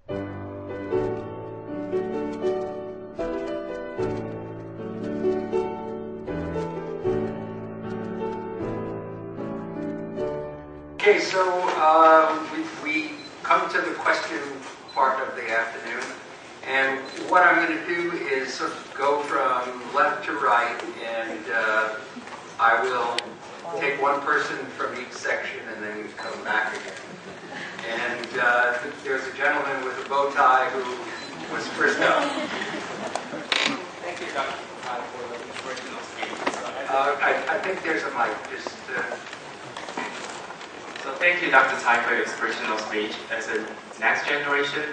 Okay, so we come to the question part of the afternoon, and what I'm going to do is sort of go from left to right, and I will take one person from each section and then come back again. And there's a gentleman with a bow tie who was first up. Thank you, Dr. for the inspirational speech. I think there's a mic. So thank you, Dr. Tsai, for your inspirational speech. As a next generation,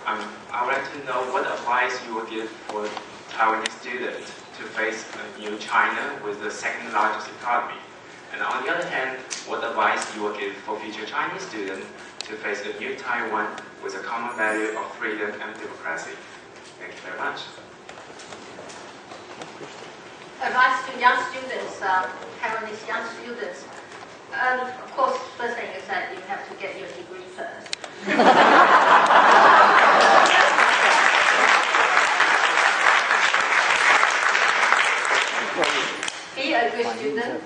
I would like to know what advice you would give for Taiwanese students to face a new China with the second largest economy. And on the other hand, what advice you would give for future Chinese students to face a new Taiwan with a common value of freedom and democracy. Thank you very much. Advice to young students, Taiwanese young students. Of course, first thing is that you have to get your degree first. Be a good student,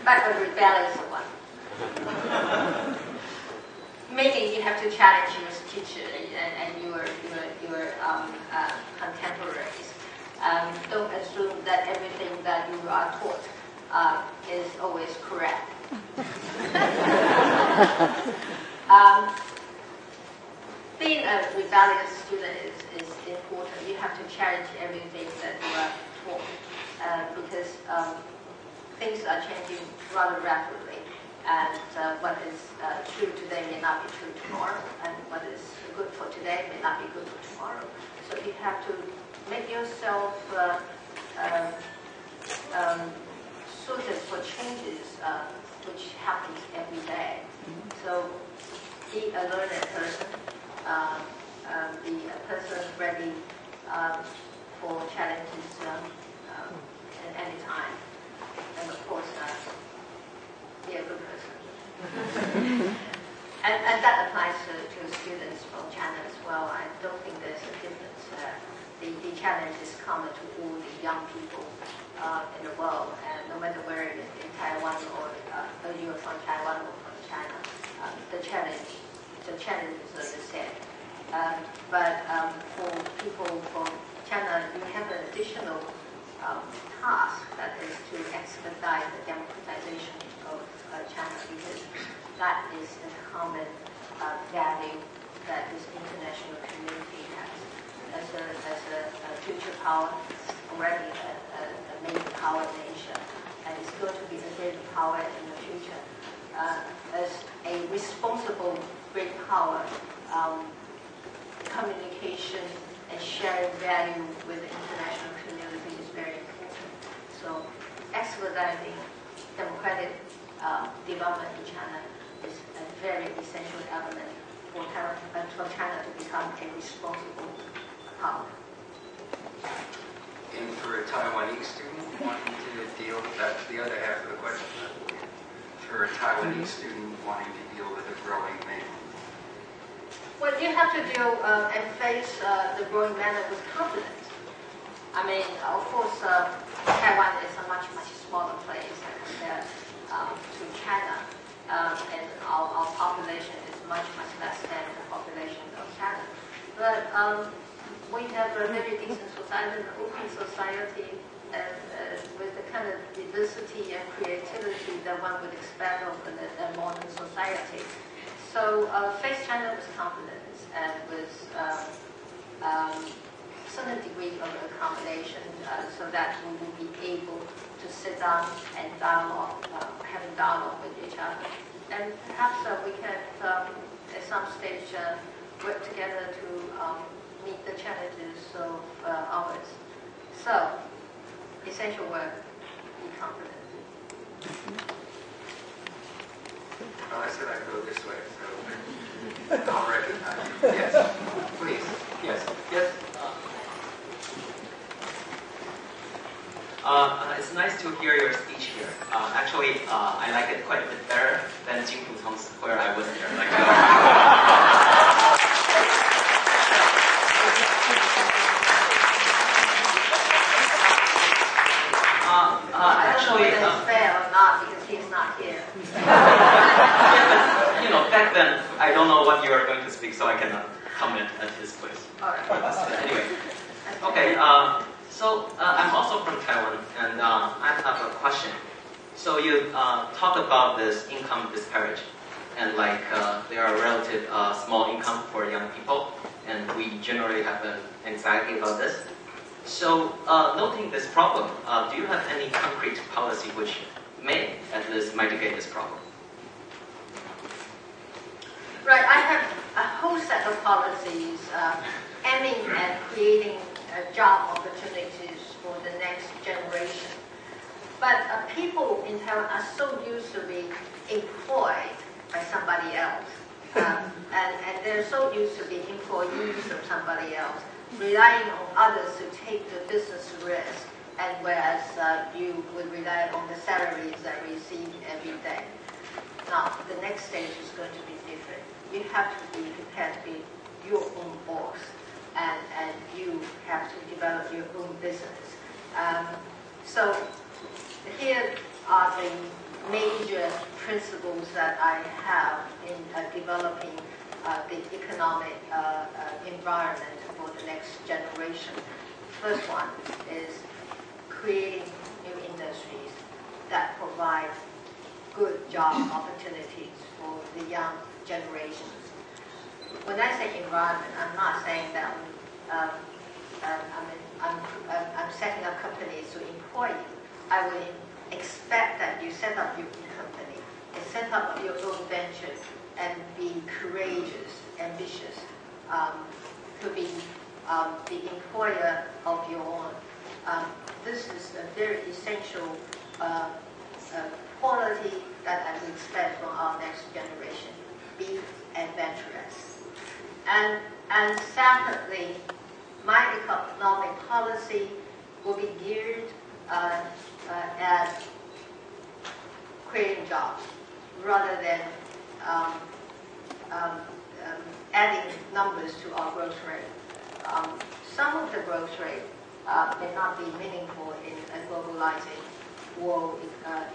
but a rebellious one. Maybe you have to challenge your teacher and your contemporaries. Don't assume that everything that you are taught is always correct. Being a rebellious student is important. You have to challenge everything that you are taught because things are changing rather rapidly. And what is true today may not be true tomorrow, and what is good for today may not be good for tomorrow. So you have to make yourself suited for changes which happens every day. So be a learned person, be a person ready for challenges at any time, and of course be a good person. and that applies to students from China as well. I don't think there's a difference. The challenge is common to all the young people in the world, and no matter where in Taiwan or you are from Taiwan or from China, the challenges are the same. But for people from China, you have an additional task that is to expedite the democratization of China, because that is a common value that this international community has. As a future power, already a major power nation, and it's going to be a great power in the future. As a responsible great power, communication and sharing value with the international community is very important. So expediting democratic development in China is a very essential element for China to become a responsible power. And for a Taiwanese student wanting to deal with that, the other half of the question, for a Taiwanese student wanting to deal with a growing man. Well, you have to deal and face the growing manner with confidence. I mean, of course, Taiwan is a much smaller place compared to China, and our population is much less than the population of China. But we have a very decent society, an open society, and with the kind of diversity and creativity that one would expect of a modern society. So face China with confidence and with certain degree of accommodation, so that we will be able to sit down and having dialogue with each other. And perhaps we can, at some stage, work together to meet the challenges of ours. So, essential work, be confident. Well, I said I'd go this way, so I'll recognize you. Yes, please. Yes. Yes. It's nice to hear your speech here. Actually, I like it quite a bit better than Jing Putong's where I was there. fact, then I don't know what you are going to speak, so I cannot comment at his place. All right. But anyway, okay. So I'm also from Taiwan, and I have a question. So you talk about this income disparity, and like there are relative small income for young people, and we generally have an anxiety about this. So noting this problem, do you have any concrete policy which may at least mitigate this problem? Right, I have a whole set of policies aiming at creating job opportunities for the next generation. But people in Taiwan are so used to being employed by somebody else. And they're so used to being employees of somebody else, relying on others to take the business risk, and whereas you would rely on the salaries that you receive every day. Now, the next stage is going to be different. You have to be prepared to be your own boss, and you have to develop your own business. So here are the major principles that I have in developing the economic environment for the next generation. First one is creating new industries that provide good job opportunities for the young generations. When I say environment, I'm not saying that I'm setting up companies to employ you. I would expect that you set up your own company, and set up your own venture, and be courageous, ambitious, to be the employer of your own. This is a very essential quality that I would expect from our next generation. Be adventurous. And secondly, my economic policy will be geared at creating jobs rather than adding numbers to our growth rate. Some of the growth rate may not be meaningful in a globalizing world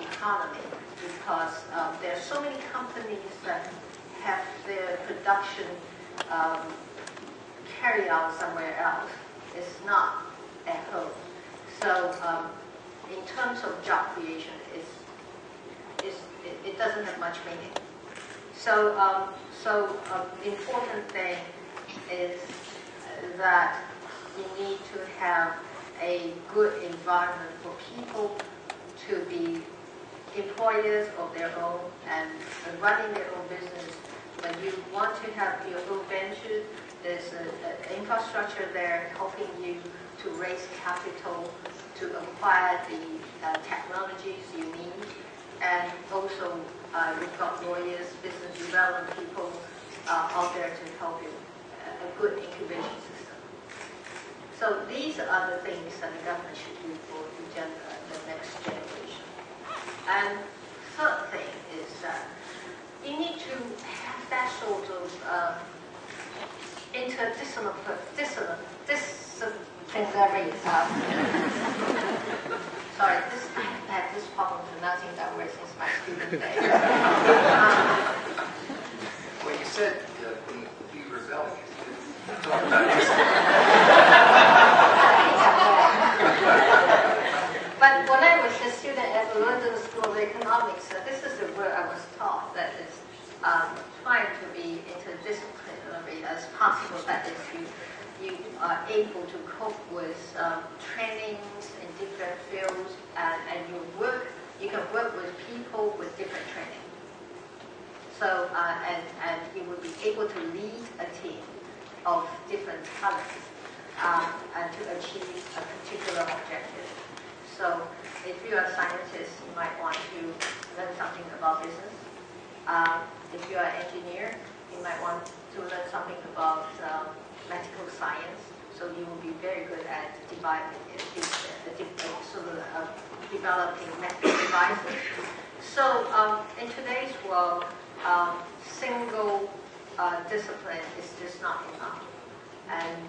economy because there are so many companies that have their production carried out somewhere else. It's not at home. So in terms of job creation, it doesn't have much meaning. So the important thing is that you need to have a good environment for people to be employers of their own and running their own business. When you want to have your own venture, there's an infrastructure there helping you to raise capital, to acquire the technologies you need, and also we've got lawyers, business development people out there to help you, a good incubation system. So these are the things that the government should do for the next generation. And third thing is that you need to have that sort of interdisciplinary. Sorry, I've had this problem pronouncing that word since my student days. Well, you said be rebellious. Talk about But when I was a student at the London School of Economics, this is the word I was taught, that is trying to be interdisciplinary as possible. That is, you are able to cope with trainings in different fields, and you can work with people with different training. So, and you will be able to lead a team of different talents and to achieve a particular objective. So if you are a scientist, you might want to learn something about business. If you are an engineer, you might want to learn something about medical science. So you will be very good at developing medical devices. So in today's world, single discipline is just not enough. And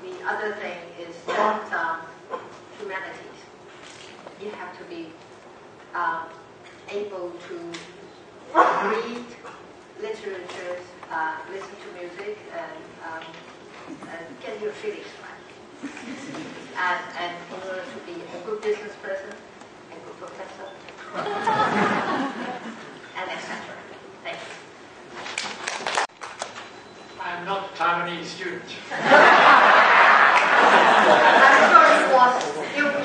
the other thing is that humanities. You have to be able to read literature, listen to music, and get your feelings right. And in order to be a good business person, a good professor, and etc. Thank you. I'm not a Taiwanese student. I'm sure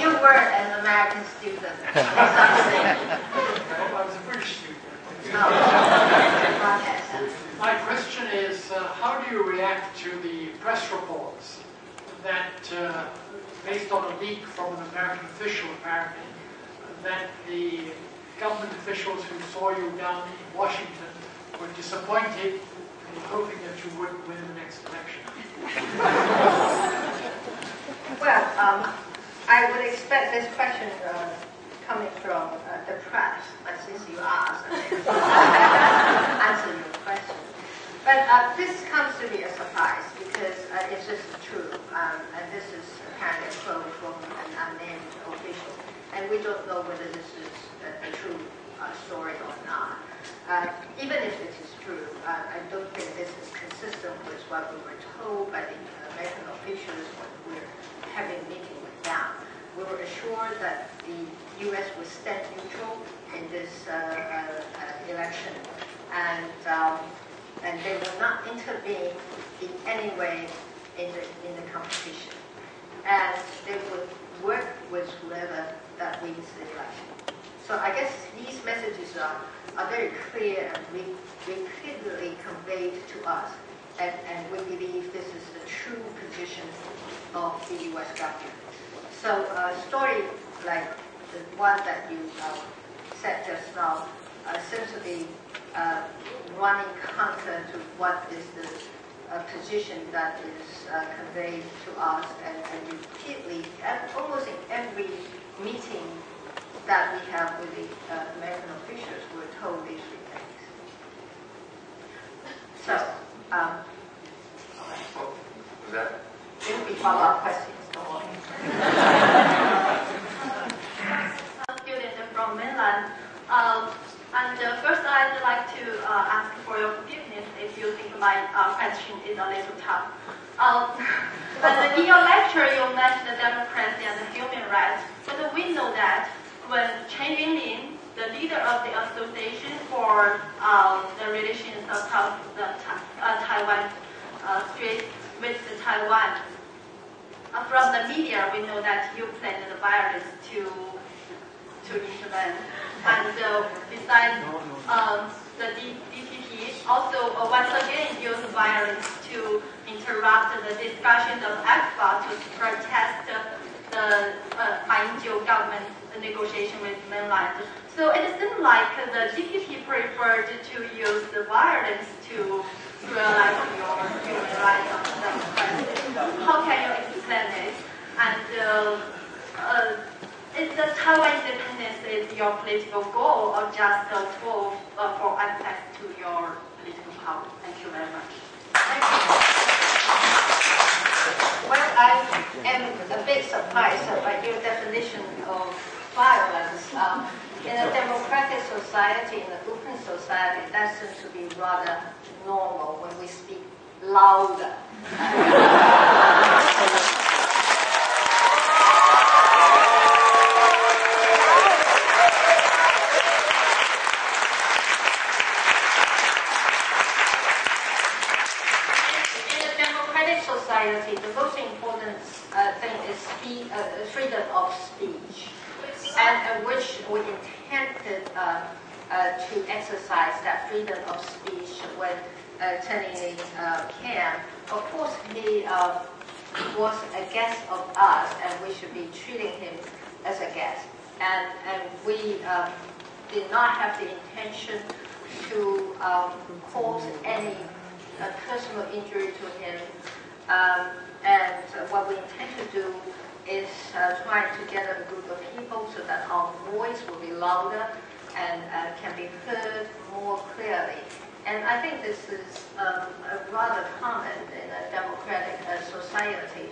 you were an American student or something. I was a British student. My question is, how do you react to the press reports that, based on a leak from an American official apparently, that the government officials who saw you down in Washington were disappointed and hoping that you would win the next election? Well, I would expect this question coming from the press, but since you asked, I answer your question. But this comes to be a surprise because it's just true, and this is apparently a quote from an unnamed official, and we don't know whether this is a true story or not. Even if it is true, I don't think this is consistent with what we were told by the American officials when we were having a meeting with them. We were assured that the U.S. would stand neutral in this election, and they will not intervene in any way in the competition, and they would work with whoever that wins the election. So I guess these messages are very clear and repeatedly conveyed to us, and we believe this is the true position of the U.S. government. So a story like the one that you said just now seems to be running counter to what is the position that is conveyed to us, and repeatedly, almost in every meeting that we have with the American officials, we're told these three things. So, Was that? there will be follow-up questions. Don't worry. Student from mainland. And first, I'd like to ask for your forgiveness if you think my question is a little tough. But in your lecture, you mentioned democracy and human rights. But we know that when Chen Yunlin, the leader of the Association for the Relations of Taiwan Strait with Taiwan, from the media, we know that you planned the virus to intervene. And besides, the DPP also once again used violence to interrupt the discussions of ECFA to protest the Ma Ying-jeou government negotiation with mainland. So it seems like the DPP preferred to use the violence to realize your human rights on democracy. How can you explain this? And is the Taiwan independence is your political goal or just a tool for access to your political power? Thank you very much. Thank you. Well, I am a bit surprised by your definition of violence. In a democratic society, in an open society, that seems to be rather normal when we speak louder. Society, the most important thing is freedom of speech, and which we intended to exercise that freedom of speech when Chen Yunlin came. Of course, he was a guest of us, and we should be treating him as a guest. And we did not have the intention to cause any personal injury to him. And what we intend to do is try to gather a group of people so that our voice will be louder and can be heard more clearly. And I think this is rather common in a democratic society.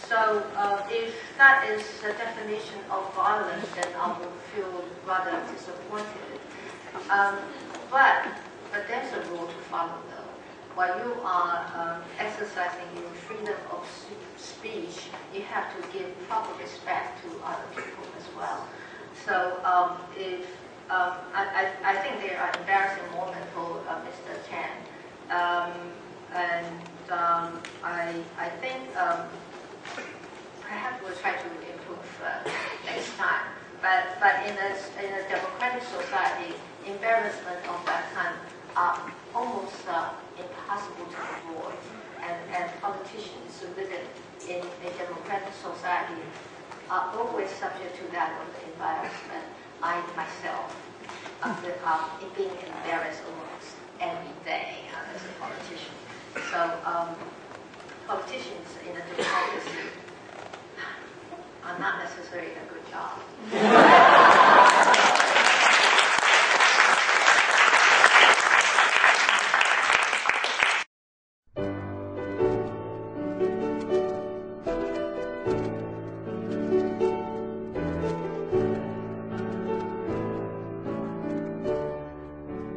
So if that is the definition of violence, then I will feel rather disappointed. But there's a rule to follow, though. While you are exercising your freedom of speech, you have to give proper respect to other people as well. So I think there are embarrassing moments for Mr. Chen, I think perhaps we'll try to improve next time. But in a democratic society, embarrassment of that kind are almost impossible to avoid. And politicians living in a democratic society are always subject to that of the embarrassment. I myself am being embarrassed almost every day as a politician. So politicians in a democracy are not necessarily a good job.